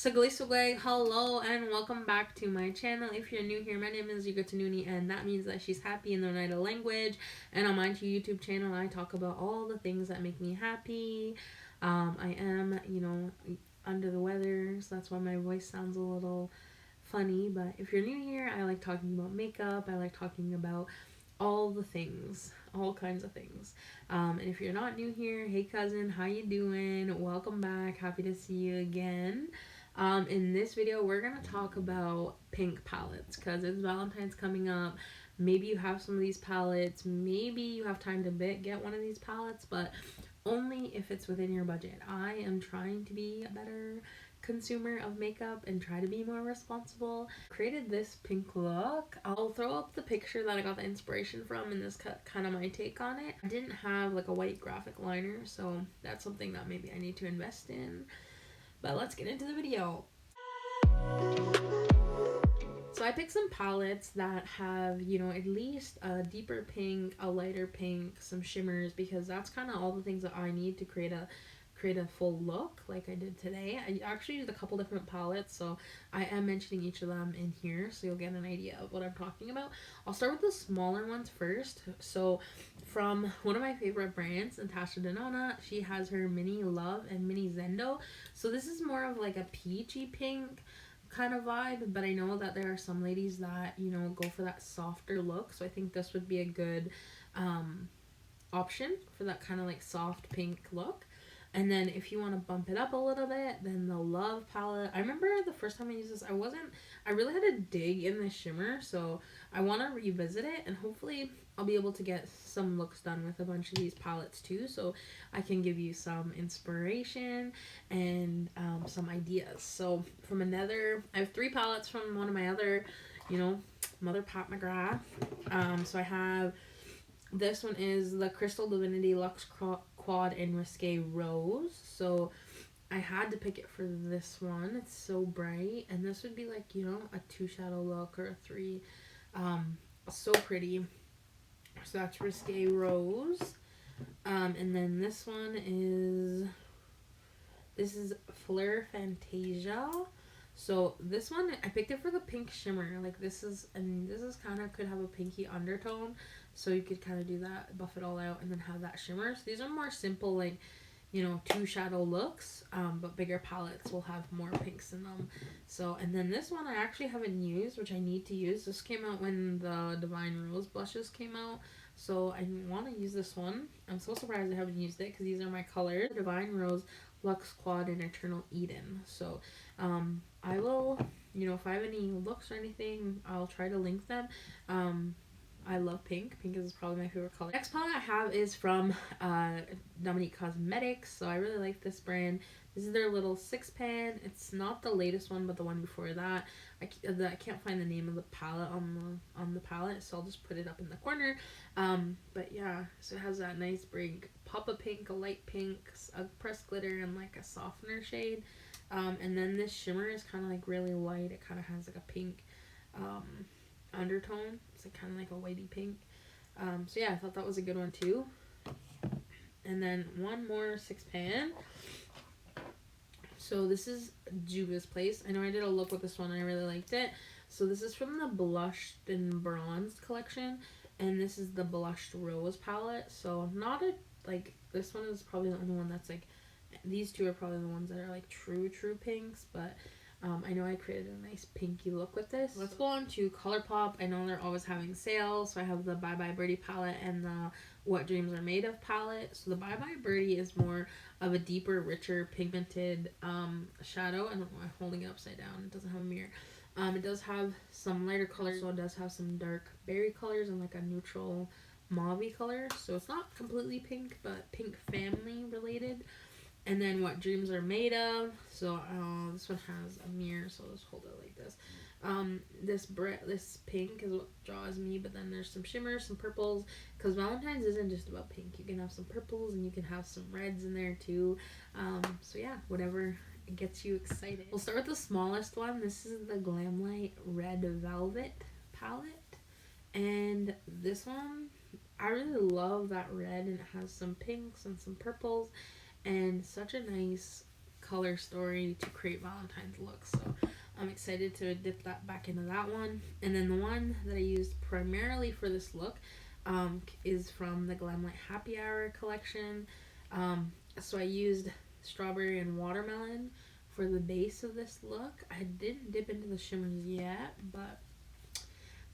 Sugly, hello and welcome back to my channel. If you're new here, my name is Yugatanuni and that means that she's happy in the Oneida language. And on my YouTube channel, I talk about all the things that make me happy. I am, under the weather, so that's why my voice sounds a little funny. But if you're new here, I like talking about makeup. I like talking about all the things, all kinds of things. And if you're not new here, hey cousin, how you doing? Welcome back. Happy to see you again. In this video, we're gonna talk about pink palettes because it's Valentine's coming up. Maybe you have some of these palettes. Maybe you have time to get one of these palettes, but only if it's within your budget. I am trying to be a better consumer of makeup and try to be more responsible. Created this pink look. I'll throw up the picture that I got the inspiration from, and this kind of my take on it. I didn't have like a white graphic liner, so that's something that maybe I need to invest in. But let's get into the video. So I picked some palettes that have, at least a deeper pink, a lighter pink, some shimmers, because that's kind of all the things that I need to create a full look like I did today. I actually used a couple different palettes, so I am mentioning each of them in here so you'll get an idea of what I'm talking about. I'll start with the smaller ones first. So from one of my favorite brands, Natasha Denona, she has her Mini Love and Mini Zendo. So this is more of like a peachy pink kind of vibe, but I know that there are some ladies that, go for that softer look, so I think this would be a good option for that kind of like soft pink look. And then if you want to bump it up a little bit, then the Love palette. I remember the first time I used this, I really had to dig in the shimmer, so I want to revisit it, and hopefully I'll be able to get some looks done with a bunch of these palettes too, so I can give you some inspiration and some ideas. So I have 3 palettes from one of my other, Mother Pat McGrath. So I have, this one is the Crystal Divinity Luxe Quad and Risque Rose. So I had to pick it for this one. It's so bright, and this would be like, a 2 shadow look or a 3. So pretty. So that's Risque Rose. And then this is Fleur Fantasia. So this one, I picked it for the pink shimmer. Like this is kind of could have a pinky undertone, so you could kind of do that, buff it all out, and then have that shimmer. So these are more simple, like, 2 shadow looks, but bigger palettes will have more pinks in them. So, and then this one I actually haven't used, which I need to use. This came out when the Divine Rose blushes came out, so I want to use this one. I'm so surprised I haven't used it because these are my colors. Divine Rose, Luxe Quad, and Eternal Eden. So I will, if I have any looks or anything, I'll try to link them. I love pink. Pink is probably my favorite color. Next palette I have is from Nominee Cosmetics. So I really like this brand. This is their little 6-pan. It's not the latest one, but the one before that. I can't find the name of the palette on the palette, so I'll just put it up in the corner. But yeah, so it has that nice big pop of pink, a light pink, a pressed glitter, and like a softener shade. And then this shimmer is kind of like really light. It kind of has like a pink undertone. It's like kind of like a whitey pink. So yeah, I thought that was a good one too. And then one more 6-pan. So this is Juvia's Place. I know I did a look with this one and I really liked it. So this is from the Blushed and Bronzed collection, and this is the Blushed Rose palette. So this one is probably the only one that's like, these two are probably the ones that are like true pinks, but I know I created a nice pinky look with this. Let's go on to Colourpop. I know they're always having sales, so I have the Bye Bye Birdie palette and the What Dreams Are Made Of palette. So the Bye Bye Birdie is more of a deeper, richer, pigmented shadow. I don't know why I'm holding it upside down. It doesn't have a mirror. It does have some lighter colors, so it does have some dark berry colors and like a neutral mauve color. So it's not completely pink, but pink family related. And then What Dreams Are Made Of. So this one has a mirror, so I'll just hold it like this. This pink is what draws me, but then there's some shimmers, some purples, because Valentine's isn't just about pink. You can have some purples and you can have some reds in there too. So yeah, whatever gets you excited. We'll start with the smallest one. This is the Glamlight Red Velvet palette, and this one, I really love that red, and it has some pinks and some purples and such a nice color story to create Valentine's looks. So I'm excited to dip that back into that one. And then the one that I used primarily for this look is from the Glamlight Happy Hour collection. So I used strawberry and watermelon for the base of this look. I didn't dip into the shimmers yet, but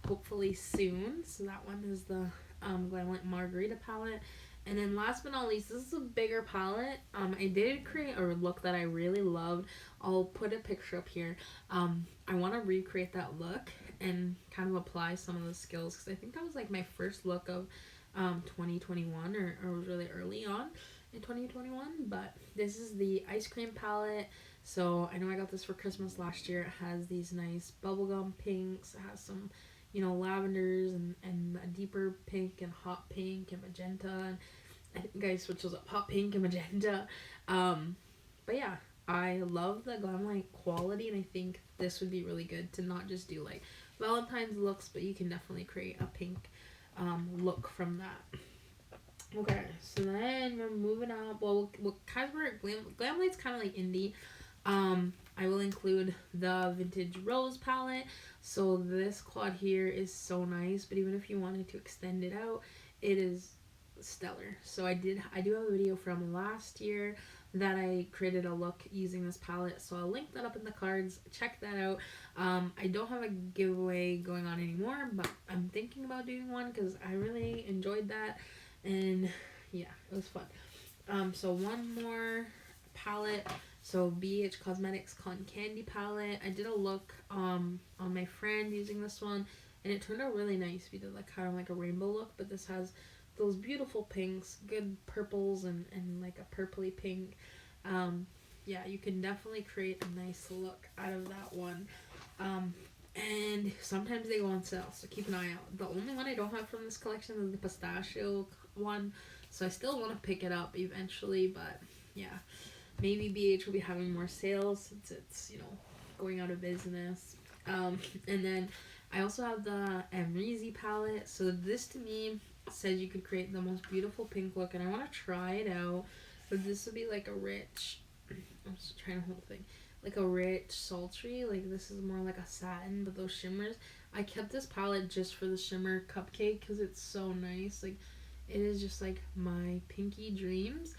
hopefully soon. So that one is the Glamlight Margarita palette. And then last but not least, this is a bigger palette. I did create a look that I really loved. I'll put a picture up here. I want to recreate that look and kind of apply some of the skills, because I think that was like my first look of 2021, or was really early on in 2021. But this is the ice cream palette. So I know I got this for Christmas last year. It has these nice bubblegum pinks. It has some, you know, lavenders and a deeper pink and hot pink and magenta. And I think I switched those up, hot pink and magenta. But yeah, I love the Glamlight quality, and I think this would be really good to not just do like Valentine's looks, but you can definitely create a pink look from that. Okay, so then we're moving up. Well, kind of Glamlight's kind of like indie. I will include the Vintage Rose palette. So this quad here is so nice, but even if you wanted to extend it out, it is stellar. So I do have a video from last year that I created a look using this palette, so I'll link that up in the cards. Check that out. I don't have a giveaway going on anymore, but I'm thinking about doing one because I really enjoyed that, and yeah, it was fun. So one more palette. So BH Cosmetics Cotton Candy palette. I did a look on my friend using this one, and it turned out really nice. We did like kind of like a rainbow look, but this has those beautiful pinks, good purples, and like a purpley pink. Yeah, you can definitely create a nice look out of that one. And sometimes they go on sale, so keep an eye out. The only one I don't have from this collection is the pistachio one, so I still want to pick it up eventually, but yeah. Maybe BH will be having more sales since it's, you know, going out of business. And then I also have the Amrezy palette. So this to me says you could create the most beautiful pink look, and I want to try it out. But this would be like a rich, I'm just trying to hold the thing, like a rich, sultry, like this is more like a satin, but those shimmers. I kept this palette just for the shimmer Cupcake because it's so nice. Like, it is just like my pinky dreams.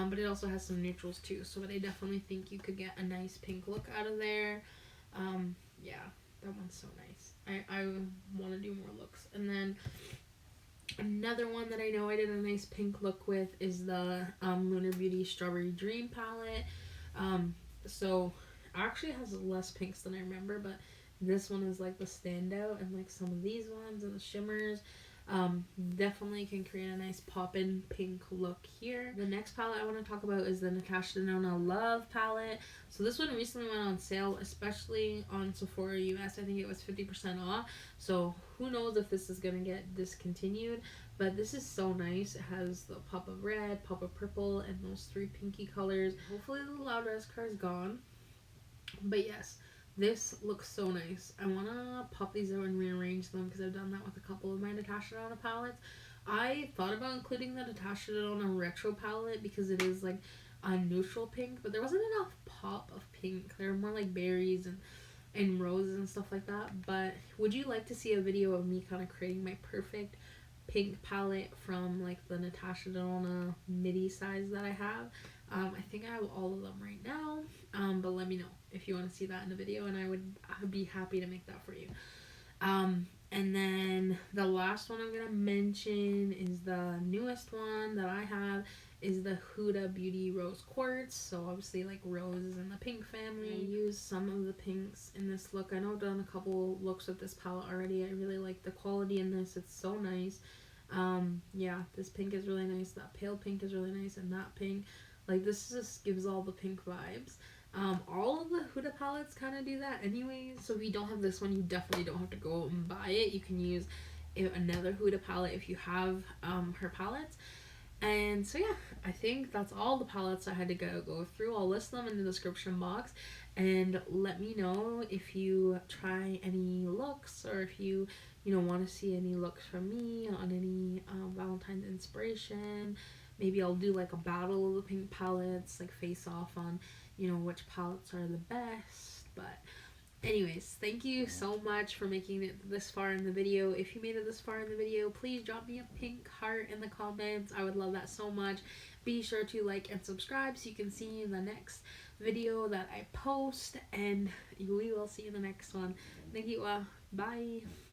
But it also has some neutrals too, so I definitely think you could get a nice pink look out of there. Yeah, that one's so nice. I want to do more looks. And then another one that I know I did a nice pink look with is the Lunar Beauty Strawberry Dream palette. So actually it has less pinks than I remember, but this one is like the standout, and like some of these ones and the shimmers. Definitely can create a nice pop-in pink look here. The next palette I want to talk about is the Natasha Denona Love palette. So this one recently went on sale, especially on Sephora US. I think it was 50% off. So who knows if this is going to get discontinued. But this is so nice. It has the pop of red, pop of purple, and those three pinky colors. Hopefully the Loud Res car is gone. But yes, this looks so nice. I want to pop these out and rearrange them because I've done that with a couple of my Natasha Denona palettes. I thought about including the Natasha Denona Retro palette because it is like a neutral pink, but there wasn't enough pop of pink. There were more like berries and roses and stuff like that. But would you like to see a video of me kind of creating my perfect pink palette from like the Natasha Denona midi size that I have? I think I have all of them right now, but let me know if you want to see that in the video, and I would be happy to make that for you. And then the last one I'm going to mention is the newest one that I have is the Huda Beauty Rose Quartz. So obviously like roses in the pink family. I used some of the pinks in this look. I know I've done a couple looks with this palette already. I really like the quality in this. It's so nice. Yeah, this pink is really nice. That pale pink is really nice, and that pink. Like, this just gives all the pink vibes. All of the Huda palettes kind of do that anyways. So if you don't have this one, you definitely don't have to go and buy it. You can use another Huda palette if you have her palettes. And so yeah, I think that's all the palettes I had to go through. I'll list them in the description box, and let me know if you try any looks, or if you want to see any looks from me on any Valentine's inspiration. Maybe I'll do like a battle of the pink palettes, like face off on you know, which palettes are the best. But anyways, thank you so much for making it this far in the video. If you made it this far in the video, please drop me a pink heart in the comments. I would love that so much. Be sure to like and subscribe so you can see the next video that I post, and we will see you in the next one. Thank you. Bye.